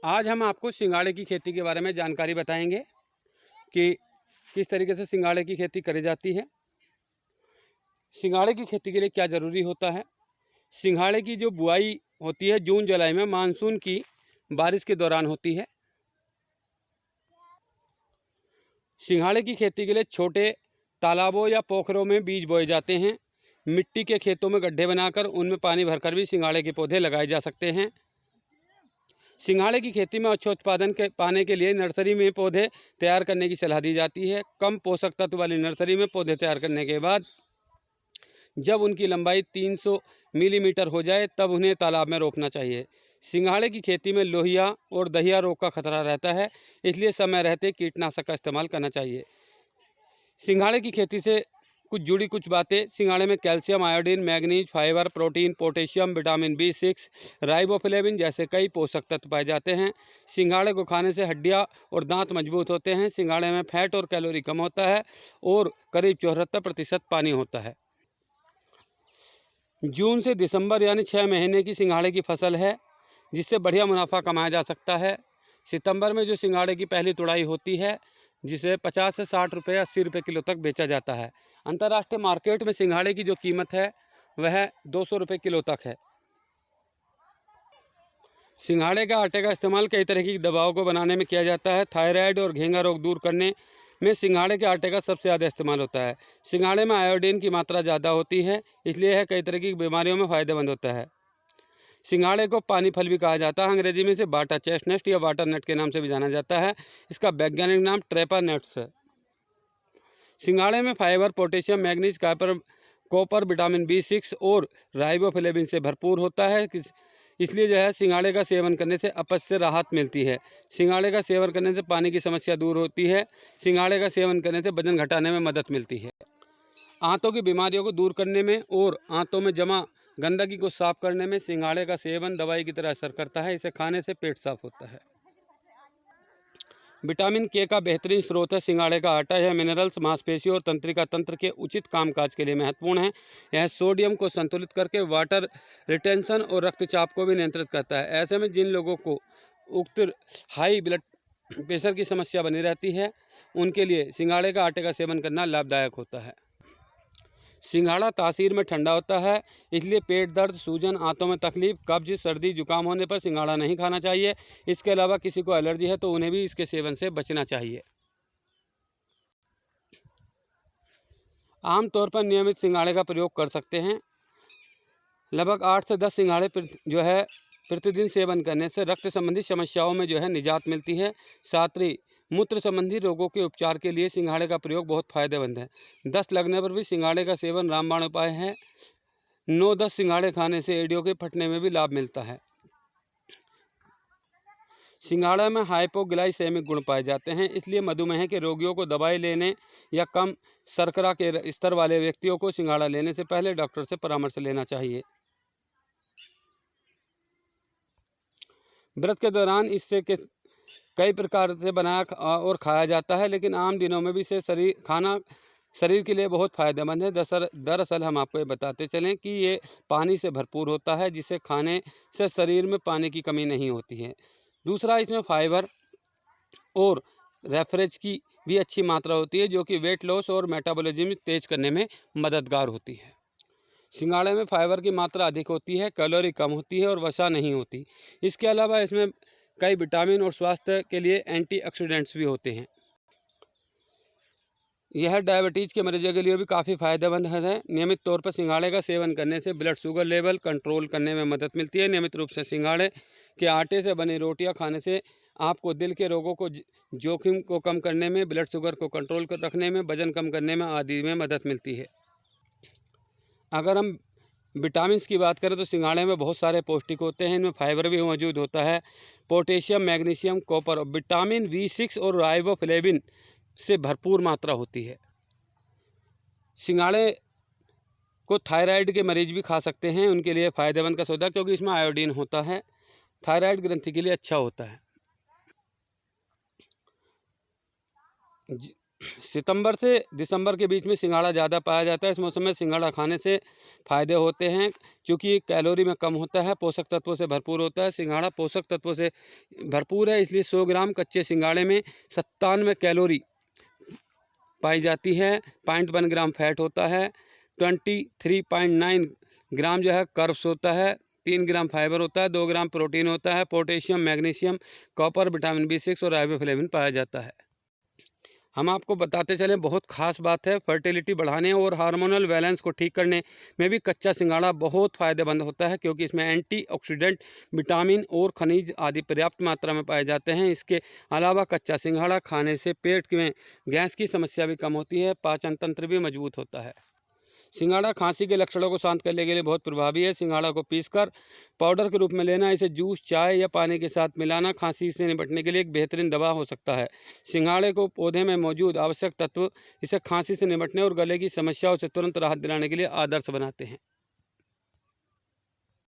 आज हम आपको सिंघाड़े की खेती के बारे में जानकारी बताएंगे कि किस तरीके से सिंघाड़े की खेती करी जाती है। सिंघाड़े की खेती के लिए क्या ज़रूरी होता है। सिंघाड़े की जो बुआई होती है जून जुलाई में मानसून की बारिश के दौरान होती है। सिंघाड़े की खेती के लिए छोटे तालाबों या पोखरों में बीज बोए जाते हैं। मिट्टी के खेतों में गड्ढे बनाकर उनमें पानी भरकर भी सिंघाड़े के पौधे लगाए जा सकते हैं। सिंघाड़े की खेती में अच्छा उत्पादन पाने के लिए नर्सरी में पौधे तैयार करने की सलाह दी जाती है। कम पोषक तत्व वाली नर्सरी में पौधे तैयार करने के बाद जब उनकी लंबाई 300 मिलीमीटर हो जाए तब उन्हें तालाब में रोपना चाहिए। सिंघाड़े की खेती में लोहिया और दहिया रोग का खतरा रहता है, इसलिए समय रहते कीटनाशक का इस्तेमाल करना चाहिए। सिंघाड़े की खेती से कुछ बातें। सिंघाड़े में calcium, iodine, manganese, fibre, protein, potassium, vitamin B6, riboflavin जैसे कई पोषक तत्व पाए जाते हैं। सिंघाड़े को खाने से हड्डियां और दांत मजबूत होते हैं। सिंघाड़े में फैट और कैलोरी कम होता है और करीब 74% पानी होता है। जून से दिसंबर यानी 6 महीने की सिंघाड़े की फसल है, जिससे बढ़िया मुनाफा कमाया जा सकता है। सितंबर में जो सिंघाड़े की पहली तुड़ाई होती है, जिसे 50 से 60 रुपये 80 रुपये किलो तक बेचा जाता है। अंतर्राष्ट्रीय मार्केट में सिंघाड़े की जो कीमत है वह 200 रुपये किलो तक है। सिंघाड़े के आटे का इस्तेमाल कई तरह की दवाओं को बनाने में किया जाता है। थायराइड और घेंगा रोग दूर करने में सिंघाड़े के आटे का सबसे ज़्यादा इस्तेमाल होता है। सिंघाड़े में आयोडीन की मात्रा ज़्यादा होती है, इसलिए यह कई तरह की बीमारियों में फ़ायदेमंद होता है। सिंघाड़े को पानी फल भी कहा जाता है। अंग्रेजी में इसे बाटा चेस्टनट या वाटर नट के नाम से भी जाना जाता है। इसका वैज्ञानिक नाम ट्रेपा नट्स है। सिंघाड़े में fibre, potassium, manganese, copper, vitamin B6 और राइबोफ्लेविन से भरपूर होता है। इसलिए जो है सिंघाड़े का सेवन करने से अपच से राहत मिलती है। सिंघाड़े का सेवन करने से पानी की समस्या दूर होती है। सिंघाड़े का सेवन करने से वजन घटाने में मदद मिलती है। आंतों की बीमारियों को दूर करने में और आंतों में जमा गंदगी को साफ करने में सिंघाड़े का सेवन दवाई की तरह असर करता है। इसे खाने से पेट साफ होता है। विटामिन K का बेहतरीन स्रोत है सिंघाड़े का आटा। यह मिनरल्स, मांसपेशियों और तंत्रिका तंत्र के उचित कामकाज के लिए महत्वपूर्ण है। यह सोडियम को संतुलित करके वाटर रिटेंशन और रक्तचाप को भी नियंत्रित करता है। ऐसे में जिन लोगों को उक्त हाई ब्लड प्रेशर की समस्या बनी रहती है, उनके लिए सिंघाड़े का आटे का सेवन करना लाभदायक होता है। सिंघाड़ा तासीर में ठंडा होता है, इसलिए पेट दर्द, सूजन, आंतों में तकलीफ, कब्ज, सर्दी, जुकाम होने पर सिंघाड़ा नहीं खाना चाहिए। इसके अलावा किसी को एलर्जी है तो उन्हें भी इसके सेवन से बचना चाहिए। आमतौर पर नियमित सिंघाड़े का प्रयोग कर सकते हैं। लगभग 8 से 10 सिंघाड़े जो है प्रतिदिन सेवन करने से रक्त संबंधी समस्याओं में जो है निजात मिलती है। साथ ही मूत्र संबंधी रोगों के उपचार के लिए सिंघाड़े का प्रयोग बहुत फायदेमंद है। दस्त लगने पर भी सिंघाड़े का सेवन रामबाण उपाय है। 9-10 सिंघाड़े खाने से एड़ियों के फटने में भी लाभ मिलता है। सिंघाड़ा में हाइपोग्लाइसेमिक गुण पाए जाते हैं, इसलिए मधुमेह के रोगियों को दवाई लेने या कम शर्करा के स्तर वाले व्यक्तियों को सिंघाड़ा लेने से पहले डॉक्टर से परामर्श लेना चाहिए। व्रत के दौरान इससे कई प्रकार से बनाया और खाया जाता है, लेकिन आम दिनों में भी इसे शरीर के लिए बहुत फ़ायदेमंद है। दरअसल हम आपको ये बताते चलें कि ये पानी से भरपूर होता है, जिसे खाने से शरीर में पानी की कमी नहीं होती है। दूसरा, इसमें फाइबर और रेफरेज की भी अच्छी मात्रा होती है, जो कि वेट लॉस और मेटाबॉलिज्म तेज करने में मददगार होती है। सिंघाड़े में फाइबर की मात्रा अधिक होती है, कैलोरी कम होती है और वसा नहीं होती। इसके अलावा इसमें कई विटामिन और स्वास्थ्य के लिए एंटीऑक्सीडेंट्स भी होते हैं। यह डायबिटीज़ के मरीजों के लिए भी काफ़ी फ़ायदेमंद है। नियमित तौर पर सिंघाड़े का सेवन करने से ब्लड शुगर लेवल कंट्रोल करने में मदद मिलती है। नियमित रूप से सिंघाड़े के आटे से बनी रोटियां खाने से आपको दिल के रोगों को जोखिम को कम करने में, ब्लड शुगर को कंट्रोल कर रखने में, वजन कम करने में आदि में मदद मिलती है। अगर हम विटामिन की बात करें तो सिंघाड़े में बहुत सारे पौष्टिक होते हैं। इनमें फाइबर भी मौजूद होता है, पोटेशियम, मैग्नीशियम, कॉपर और विटामिन B6 और राइबोफ्लेविन से भरपूर मात्रा होती है। सिंघाड़े को थायराइड के मरीज भी खा सकते हैं, उनके लिए फ़ायदेमंद का सौदा, क्योंकि इसमें आयोडीन होता है। थायराइड ग्रंथि के लिए अच्छा होता है। सितंबर से दिसंबर के बीच में सिंघाड़ा ज़्यादा पाया जाता है। इस मौसम में सिंघाड़ा खाने से फ़ायदे होते हैं, क्योंकि कैलोरी में कम होता है, पोषक तत्वों से भरपूर होता है। सिंघाड़ा पोषक तत्वों से भरपूर है, इसलिए 100 ग्राम कच्चे सिंघाड़े में 97 कैलोरी पाई जाती है। 0.1 ग्राम फैट होता है, 23.9 ग्राम जो है कर्ब्स होता है, 3 ग्राम फाइबर होता है, 2 ग्राम प्रोटीन होता है, potassium, magnesium, copper, vitamin B6 और राइबोफ्लेविन पाया जाता है। हम आपको बताते चलें, बहुत खास बात है, फर्टिलिटी बढ़ाने और हार्मोनल बैलेंस को ठीक करने में भी कच्चा सिंघाड़ा बहुत फ़ायदेमंद होता है, क्योंकि इसमें एंटीऑक्सीडेंट, विटामिन और खनिज आदि पर्याप्त मात्रा में पाए जाते हैं। इसके अलावा कच्चा सिंघाड़ा खाने से पेट में गैस की समस्या भी कम होती है, पाचन तंत्र भी मजबूत होता है। सिंघाड़ा खांसी के लक्षणों को शांत करने के लिए बहुत प्रभावी है। सिंघाड़ा को पीसकर पाउडर के रूप में लेना, इसे जूस, चाय या पानी के साथ मिलाना खांसी से निपटने के लिए एक बेहतरीन दवा हो सकता है। सिंघाड़े को पौधे में मौजूद आवश्यक तत्व इसे खांसी से निपटने और गले की समस्याओं से तुरंत राहत दिलाने के लिए आदर्श बनाते हैं।